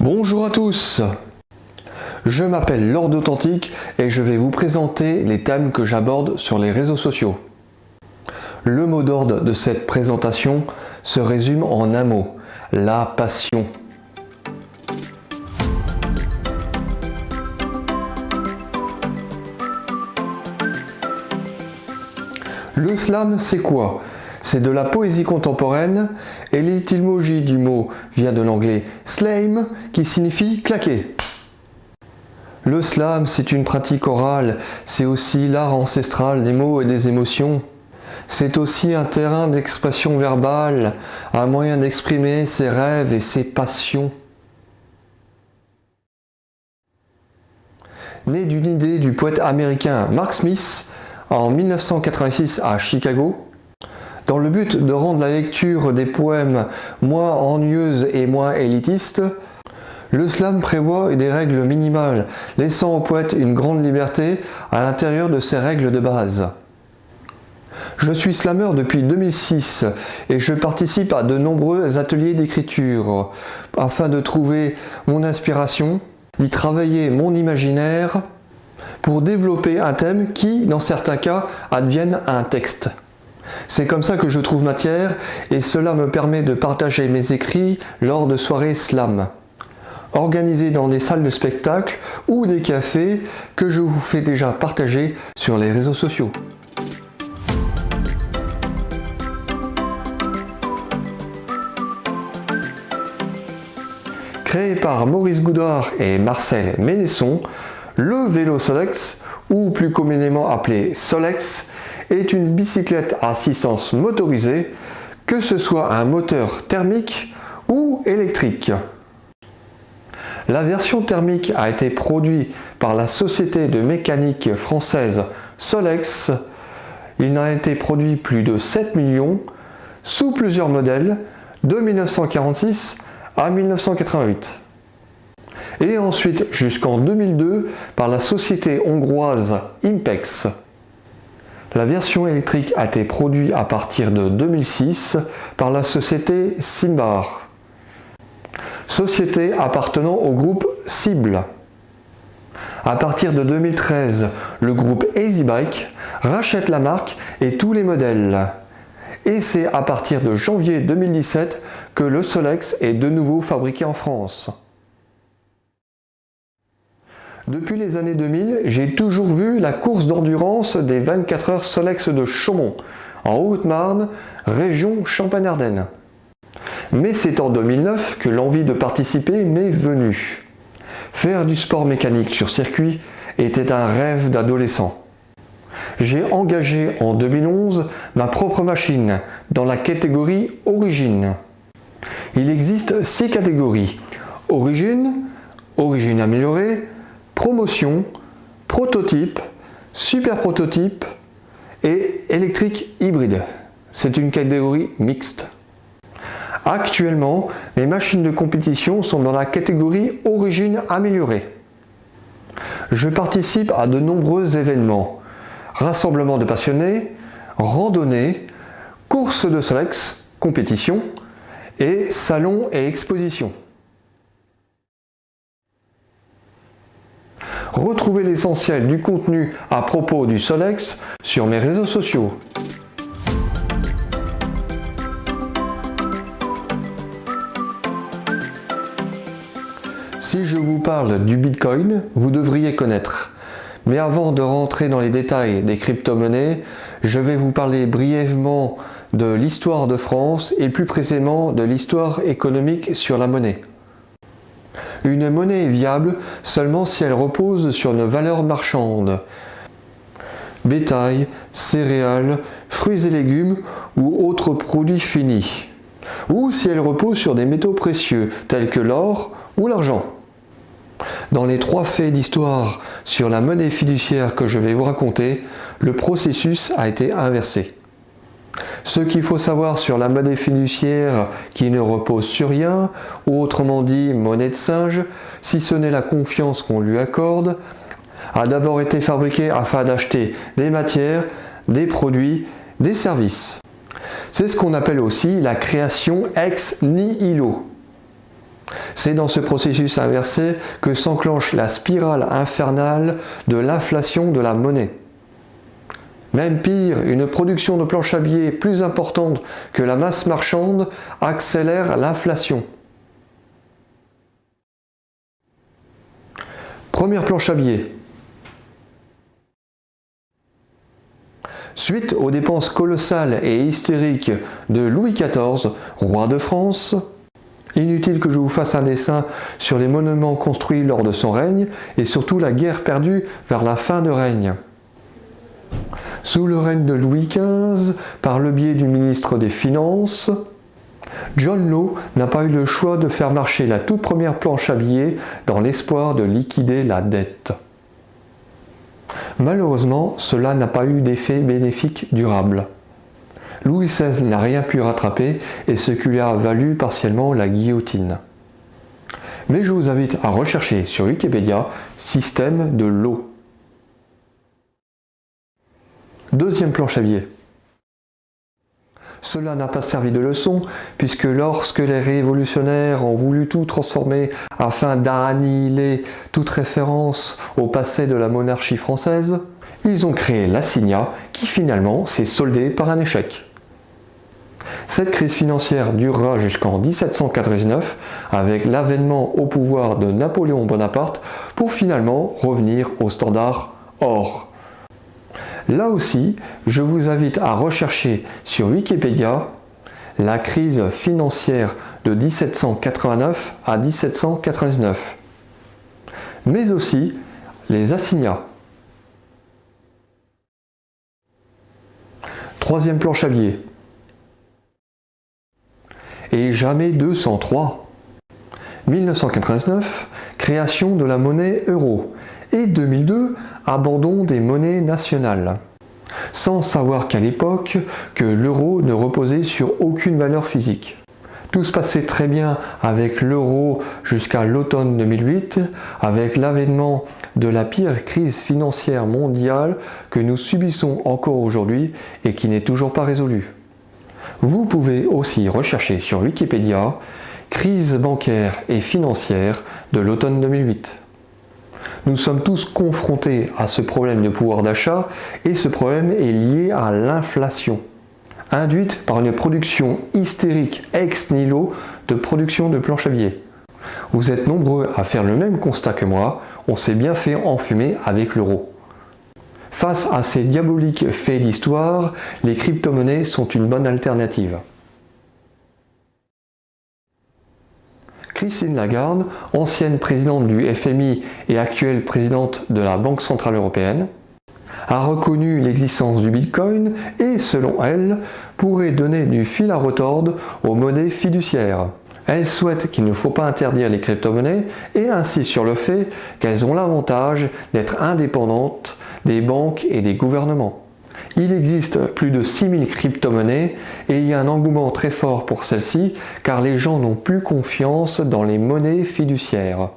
Bonjour à tous, je m'appelle Lord Authentique et je vais vous présenter les thèmes que j'aborde sur les réseaux sociaux. Le mot d'ordre de cette présentation se résume en un mot, la passion. Le slam, c'est quoi? C'est de la poésie contemporaine et l'étymologie du mot vient de l'anglais slam qui signifie claquer. Le slam, c'est une pratique orale, c'est aussi l'art ancestral des mots et des émotions. C'est aussi un terrain d'expression verbale, un moyen d'exprimer ses rêves et ses passions. Né d'une idée du poète américain Mark Smith en 1986 à Chicago, dans le but de rendre la lecture des poèmes moins ennuyeuse et moins élitiste, le slam prévoit des règles minimales, laissant au poète une grande liberté à l'intérieur de ses règles de base. Je suis slameur depuis 2006 et je participe à de nombreux ateliers d'écriture afin de trouver mon inspiration, d'y travailler mon imaginaire pour développer un thème qui, dans certains cas, advienne un texte. C'est comme ça que je trouve matière et cela me permet de partager mes écrits lors de soirées slam, organisées dans des salles de spectacle ou des cafés que je vous fais déjà partager sur les réseaux sociaux. Créé par Maurice Goudard et Marcel Ménesson, le vélo Solex, ou plus communément appelé Solex, est une bicyclette à assistance motorisée, que ce soit un moteur thermique ou électrique. La version thermique a été produite par la société de mécanique française Solex. Il en a été produit plus de 7 millions sous plusieurs modèles de 1946 à 1988. Et ensuite jusqu'en 2002 par la société hongroise Impex. La version électrique a été produite à partir de 2006 par la société Simbar, société appartenant au groupe Cible. À partir de 2013, le groupe EasyBike rachète la marque et tous les modèles. Et c'est à partir de janvier 2017 que le Solex est de nouveau fabriqué en France. Depuis les années 2000, j'ai toujours vu la course d'endurance des 24 heures Solex de Chaumont, en Haute-Marne, région Champagne-Ardenne. Mais c'est en 2009 que l'envie de participer m'est venue. Faire du sport mécanique sur circuit était un rêve d'adolescent. J'ai engagé en 2011 ma propre machine dans la catégorie Origine. Il existe 6 catégories: Origine, Origine améliorée, Promotion, Prototype, Super Prototype et électrique hybride. C'est une catégorie mixte. Actuellement, mes machines de compétition sont dans la catégorie Origine améliorée. Je participe à de nombreux événements, rassemblements de passionnés, randonnées, courses de Solex, compétitions et salons et expositions. Retrouvez l'essentiel du contenu à propos du Solex sur mes réseaux sociaux. Si je vous parle du Bitcoin, vous devriez connaître. Mais avant de rentrer dans les détails des crypto-monnaies, je vais vous parler brièvement de l'histoire de France et plus précisément de l'histoire économique sur la monnaie. Une monnaie est viable seulement si elle repose sur une valeur marchande. Bétail, céréales, fruits et légumes ou autres produits finis. Ou si elle repose sur des métaux précieux tels que l'or ou l'argent. Dans les 3 faits d'histoire sur la monnaie fiduciaire que je vais vous raconter, le processus a été inversé. Ce qu'il faut savoir sur la monnaie fiduciaire qui ne repose sur rien, ou autrement dit monnaie de singe, si ce n'est la confiance qu'on lui accorde, a d'abord été fabriquée afin d'acheter des matières, des produits, des services. C'est ce qu'on appelle aussi la création ex nihilo. C'est dans ce processus inversé que s'enclenche la spirale infernale de l'inflation de la monnaie. Même pire, une production de planches à billets plus importante que la masse marchande accélère l'inflation. Première planche à billets. Suite aux dépenses colossales et hystériques de Louis XIV, roi de France, inutile que je vous fasse un dessin sur les monuments construits lors de son règne et surtout la guerre perdue vers la fin de règne. Sous le règne de Louis XV, par le biais du ministre des Finances, John Law n'a pas eu le choix de faire marcher la toute première planche à billets dans l'espoir de liquider la dette. Malheureusement, cela n'a pas eu d'effet bénéfique durable. Louis XVI n'a rien pu rattraper et ce qui lui a valu partiellement la guillotine. Mais je vous invite à rechercher sur Wikipédia système de Law. Deuxième planche à billets. Cela n'a pas servi de leçon, puisque lorsque les révolutionnaires ont voulu tout transformer afin d'annihiler toute référence au passé de la monarchie française, ils ont créé l'assignat qui finalement s'est soldé par un échec. Cette crise financière durera jusqu'en 1799 avec l'avènement au pouvoir de Napoléon Bonaparte pour finalement revenir au standard or. Là aussi, je vous invite à rechercher sur Wikipédia la crise financière de 1789 à 1799, mais aussi les assignats. Troisième planche à billets. Et jamais 203. 1999, création de la monnaie euro. Et 2002, abandon des monnaies nationales. Sans savoir qu'à l'époque, que l'euro ne reposait sur aucune valeur physique. Tout se passait très bien avec l'euro jusqu'à l'automne 2008, avec l'avènement de la pire crise financière mondiale que nous subissons encore aujourd'hui et qui n'est toujours pas résolue. Vous pouvez aussi rechercher sur Wikipédia « Crise bancaire et financière de l'automne 2008 ». Nous sommes tous confrontés à ce problème de pouvoir d'achat et ce problème est lié à l'inflation, induite par une production hystérique ex nihilo de production de planches à billets. Vous êtes nombreux à faire le même constat que moi, on s'est bien fait enfumer avec l'euro. Face à ces diaboliques faits d'histoire, les crypto-monnaies sont une bonne alternative. Christine Lagarde, ancienne présidente du FMI et actuelle présidente de la Banque Centrale Européenne, a reconnu l'existence du Bitcoin et, selon elle, pourrait donner du fil à retordre aux monnaies fiduciaires. Elle souhaite qu'il ne faut pas interdire les crypto-monnaies et insiste sur le fait qu'elles ont l'avantage d'être indépendantes des banques et des gouvernements. Il existe plus de 6000 crypto-monnaies et il y a un engouement très fort pour celles-ci car les gens n'ont plus confiance dans les monnaies fiduciaires.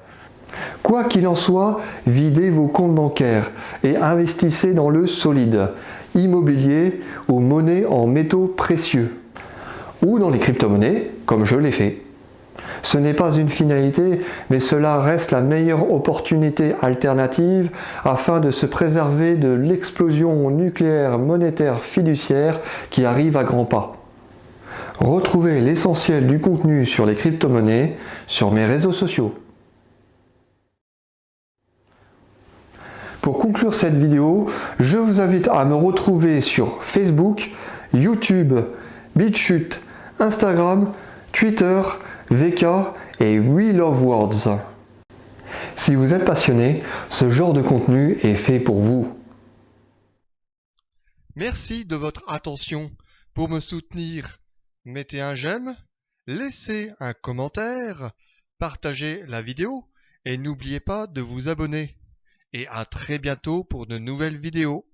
Quoi qu'il en soit, videz vos comptes bancaires et investissez dans le solide, immobilier ou monnaie en métaux précieux, ou dans les crypto-monnaies comme je l'ai fait. Ce n'est pas une finalité, mais cela reste la meilleure opportunité alternative afin de se préserver de l'explosion nucléaire monétaire fiduciaire qui arrive à grands pas. Retrouvez l'essentiel du contenu sur les crypto-monnaies sur mes réseaux sociaux. Pour conclure cette vidéo, je vous invite à me retrouver sur Facebook, YouTube, BitChute, Instagram, Twitter, VK et We Love Words. Si vous êtes passionné, ce genre de contenu est fait pour vous. Merci de votre attention. Pour me soutenir, mettez un j'aime, laissez un commentaire, partagez la vidéo et n'oubliez pas de vous abonner. Et à très bientôt pour de nouvelles vidéos.